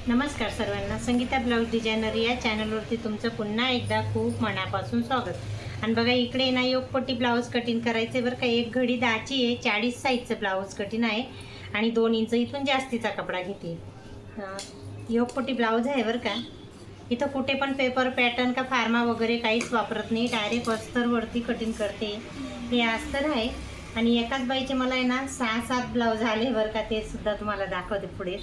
नमस्कार सर्वांना, Sangeeta blouse designer या चॅनलवरती तुमचं पुन्हा एकदा खूप मनापासून स्वागत। आणि बघा इकडे ना योगपट्टी ब्लाऊज कटिंग करायचे बरं का। एक घडी 10ची आहे, 40 साईजचं ब्लाऊज कटिंग आहे आणि 2 इंच इथून जास्तीचा कपडा घेते। योगपट्टी ब्लाऊज आहे बरं का। इथं कुठे पण पेपर पॅटर्न का फार्मा वगैरे काहीच वापरत नाही, डायरेक्ट अस्तरवरती कटिंग करते। हे अस्तर आहे आणि एकाच बाईचे मला आहे ना 6-7 ब्लाऊज आले बरं का। ते सुद्धा तुम्हाला दाखवते पुढे।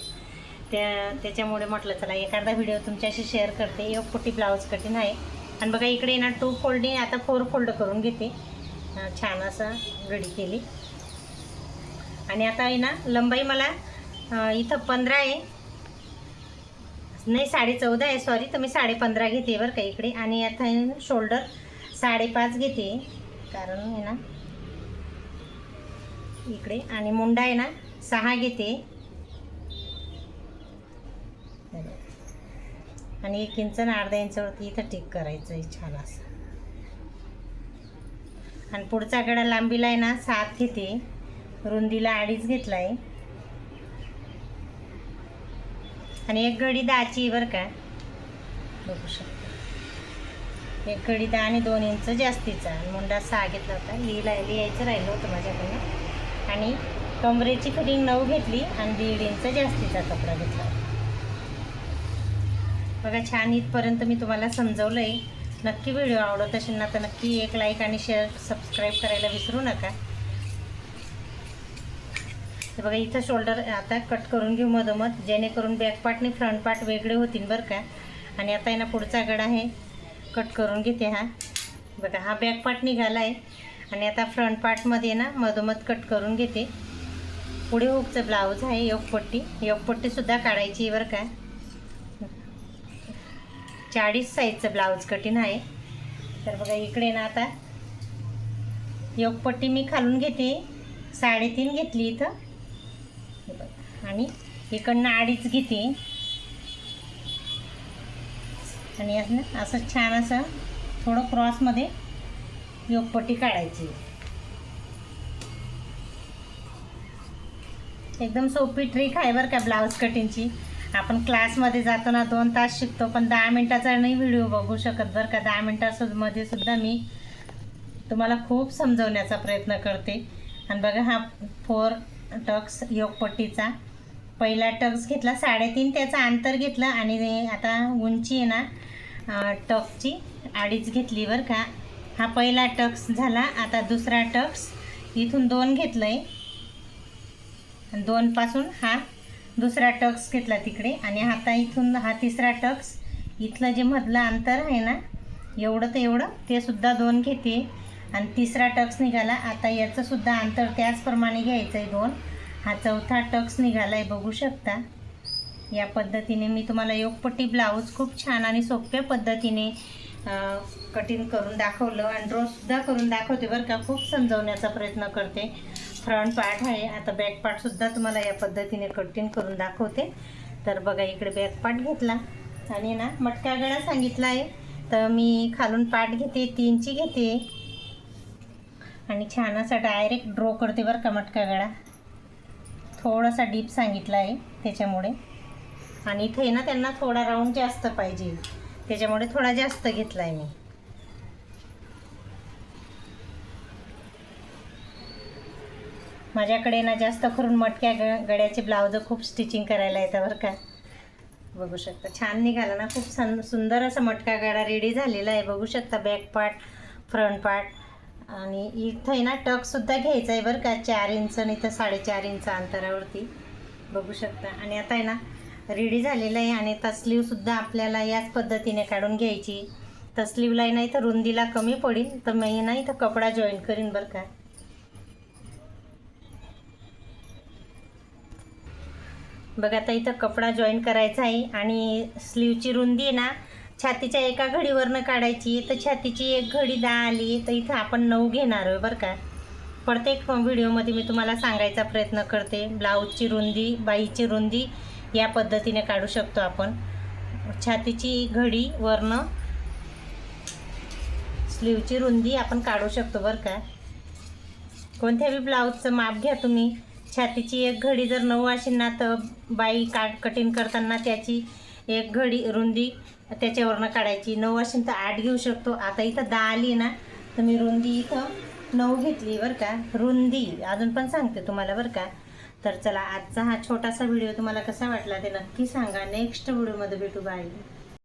त्याच्यामुळे म्हटलं चला एखादा व्हिडिओ तुमच्याशी शेअर करते। योगपट्टी ब्लाऊज कटिंग आहे आणि बघा इकडे ना 2 फोल्डिंग, आता 4 फोल्ड करून घेते। छान असं घडी केली आणि आता आहे ना लंबाई मला इथं 15 आहे, नाही 14.5 आहे सॉरी, तर मी 15.5 घेते बरं का इकडे। आणि आता शोल्डर 5.5 घेते कारण आहे ना इकडे, आणि मुंडा आहे ना 6 घेते आणि 1 इंच आणि अर्धा इंचवरती इथं टिक करायचं आहे छान असं। आणि पुढचा गळा लांबीला आहे ना 7 घेते, रुंदीला 2.5 घेतला आहे आणि एक घडी 10ची बरं का, बघू शकता। एक घडी 10 आणि 2 इंच जास्तीचा, मुंडा 6 घेतला होता, लिहायचं राहिलं होतं माझ्याकडनं। आणि कमरेची फिटिंग 9 घेतली आणि 1.5 इंच जास्तीचा कपडा घेतला बघा। छान इथपर्यंत मी तुम्हाला समजवलं आहे। नक्की व्हिडिओ आवडत असेल ना तर नक्की एक लाईक आणि शेअर सबस्क्राईब करायला विसरू नका। तर बघा इथं शोल्डर आता कट करून घेऊ मधोमध, जेणेकरून बॅक पार्ट आणि फ्रंट पार्ट वेगळे होतील बरं का। आणि आता आहे ना पुढचा गळा आहे कट करून घेते। हा बघा हा बॅक पार्ट निघाला आहे आणि आता फ्रंट पार्टमध्ये ना मधोमध कट करून घेते। पुढे हुकचं ब्लाऊज आहे योगपट्टीसुद्धा काढायची बरं का। 40 साईजचं ब्लाऊज कटिंग आहे। तर बघा इकडे ना आता योगपट्टी मी खालून घेते, 3.5 घेतली इथं आणि इकडनं 2.5 घेते आणि असं छान असं थोडं क्रॉसमध्ये योगपट्टी काढायची। एकदम सोपी ट्रिक आहे बरं का ब्लाऊज कटिंगची। आपण क्लासमध्ये जातो ना 2 तास शिकतो, पण 10 मिनटाचा नाही व्हिडिओ बघू शकत बरं का। 10 मिनटामध्ये सुद्धा मी तुम्हाला खूप समजवण्याचा प्रयत्न करते। आणि बघा हा 4 टक्स योगपट्टीचा पहिला टक्स घेतला 3.5, त्याचा अंतर घेतलं आणि आता उंची आहे ना टक्सची 2.5 घेतली बरं का। हा पहिला टक्स झाला। आता दुसरा टक्स इथून 2 घेतलं आहे आणि 2 पासून हा दुसरा टक्स घेतला तिकडे, आणि आता इथून हा तिसरा टक्स, इथलं जे मधलं अंतर आहे ना एवढं ते एवढं ते सुद्धा 2 घेते आणि तिसरा टक्स निघाला। आता याचं सुद्धा अंतर त्याचप्रमाणे घ्यायचं आहे 2। हा चौथा टक्स निघाला आहे, बघू शकता। या पद्धतीने मी तुम्हाला योगपट्टी ब्लाऊज खूप छान आणि सोप्या पद्धतीने कटिंग करून दाखवलं आणि ड्रॉसुद्धा करून दाखवते बरं का। खूप समजवण्याचा प्रयत्न करते। फ्रंट पार्ट आहे, आता बॅक पार्टसुद्धा तुम्हाला या पद्धतीने कटिंग करून दाखवते। तर बघा इकडे बॅक पार्ट घेतला आणि ना मटका गळा सांगितला आहे, तर मी खालून पार्ट घेते, 3ची घेते आणि छान असा डायरेक्ट ड्रॉ करते बरं का मटका गळा। थोडासा डीप सांगितला आहे त्याच्यामुळे, आणि इथे ना त्यांना थोडा राऊंड जास्त पाहिजे, त्याच्यामुळे थोडा जास्त घेतला आहे मी। माझ्याकडे ना जास्त करून मटक्या गळ्याचे ब्लाऊज खूप स्टिचिंग करायला येतं बरं का। बघू शकता छान निघाला ना, खूप सुंदर असा मटका गळा रेडी झालेला आहे, बघू शकता। बॅक पार्ट, फ्रंट पार्ट, आणि इथं ना टक्ससुद्धा घ्यायचा आहे बरं का, 4 इंच आणि इथं 4.5 इंच अंतरावरती, बघू शकता। आणि आता आहे ना रेडी झालेलं आहे। आणि आता स्लीवसुद्धा आपल्याला याच पद्धतीने काढून घ्यायची। तर स्लीवला आहे ना इथं रुंदीला कमी पडेल, तर मी ना इथं कपडा जॉईन करीन बरं का। बघा आता इथं कपडा जॉईन करायचा आहे आणि स्लीवची रुंदी आहे ना छातीच्या एका घडीवरनं काढायची। तर छातीची एक घडी 10 आली, तर इथं आपण 9 घेणार आहे बरं का। प्रत्येक व्हिडिओमध्ये मी तुम्हाला सांगायचा प्रयत्न करते, ब्लाऊजची रुंदी, बाईची रुंदी या पद्धतीने काढू शकतो आपण। छातीची घडी वरनं स्लीवची रुंदी आपण काढू शकतो बरं का। कोणत्याही ब्लाऊजचं माप घ्या तुम्ही, छातीची एक घडी जर 9 असेल ना तर बाई कटिंग करताना त्याची एक घडी रुंदी त्याच्यावरनं काढायची. 9 असेल तर 8 घेऊ शकतो. आता इथं 10 आली ना तर मी रुंदी इथं 9 घेतली बरं का. रुंदी अजून पण सांगते तुम्हाला बरं का. तर चला, आजचा हा छोटासा व्हिडिओ तुम्हाला कसा वाटला ते नक्की सांगा. नेक्स्ट व्हिडिओमध्ये भेटू. बाय.